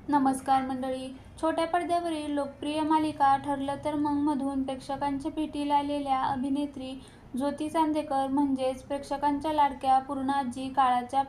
नमस्कार मंडळी. छोट्या पडद्यावरील लोकप्रिय मालिका ठरलं तर मग मधून प्रेक्षकांच्या भेटीला आलेल्या अभिनेत्री ज्योती चांदेकर म्हणजेच प्रेक्षकांच्या लाडक्या पूर्णाजी काळाच्या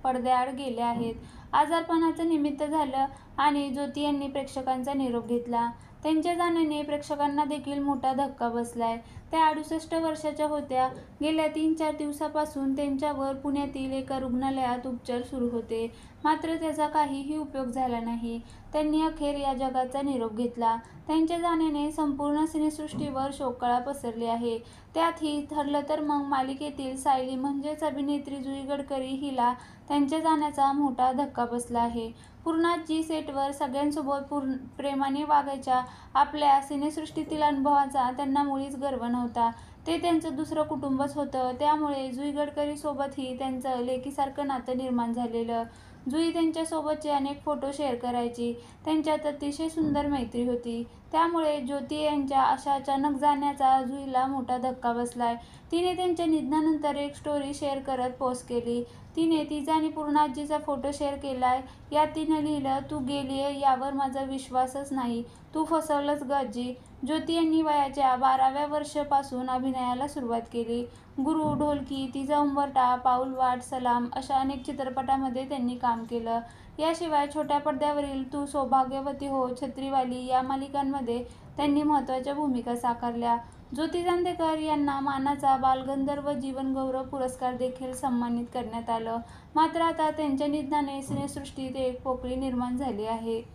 पडद्याआड गेल्या आहेत. आजारपणाचं निमित्त झालं आणि ज्योती यांनी प्रेक्षकांचा निरोप घेतला. त्यांच्या जाण्याने प्रेक्षकांना देखील मोठा धक्का बसलाय. त्या 68 वर्षाच्या होत्या. गेल्या 3-4 दिवसापासून त्यांच्यावर पुण्यातील एका रुग्णालयात उपचार सुरू होते. मात्र त्याचा काहीही उपयोग झाला नाही. त्यांनी अखेर या जगाचा निरोप घेतला. त्यांच्या जाण्याने संपूर्ण सिनेसृष्टीवर शोककळा पसरली आहे. त्यातही ठरलं तर मग मालिकेतील सायली म्हणजेच अभिनेत्री जुई गडकरी हिला त्यांच्या जाण्याचा मोठा धक्का बसला आहे. पूर्णाजी सेटवर सगळ्यांसोबत प्रेमाने वागायच्या. आपल्या सिनेसृष्टीतील अनुभवाचा त्यांना मुळीच गर्व नव्हता. ते त्यांचं दुसरं कुटुंबच होतं. त्यामुळे जुई गडकरीसोबतही त्यांचं लेकीसारखं नातं निर्माण झालेलं. जुई त्यांच्यासोबतचे अनेक फोटो शेअर करायची. त्यांच्यात अतिशय सुंदर मैत्री होती. त्यामुळे ज्योती यांच्या अशा अचानक जाण्याचा जुईला मोठा धक्का बसलाय. तिने त्यांच्या निधनानंतर एक स्टोरी शेअर करत पोस्ट केली. तिने तिचा आणि पूर्णाजीचा फोटो शेअर केलाय. यात तिनं लिहिलं, "तू गेलीये यावर माझा विश्वासच नाही. तू फसवलंस ग आजी." ज्योती यांनी वयाच्या 12व्या वर्षापासून अभिनयाला सुरुवात केली. गुरु, ढोलकी, तिचा उंबरठा, पाऊलवाट, सलाम अशा अनेक चित्रपटांमध्ये त्यांनी काम केलं. याशिवाय छोट्या पडद्यावरील तू सौभाग्यवती हो, छत्रीवाली या मालिकांमध्ये त्यांनी महत्त्वाच्या भूमिका साकारल्या. ज्योती चांदेकर यांना मानाचा बालगंधर्व जीवनगौरव पुरस्कार देखील सन्मानित करण्यात आलं. मात्र आता त्यांच्या निधनाने सिनेसृष्टीत एक पोकळी निर्माण झाली आहे.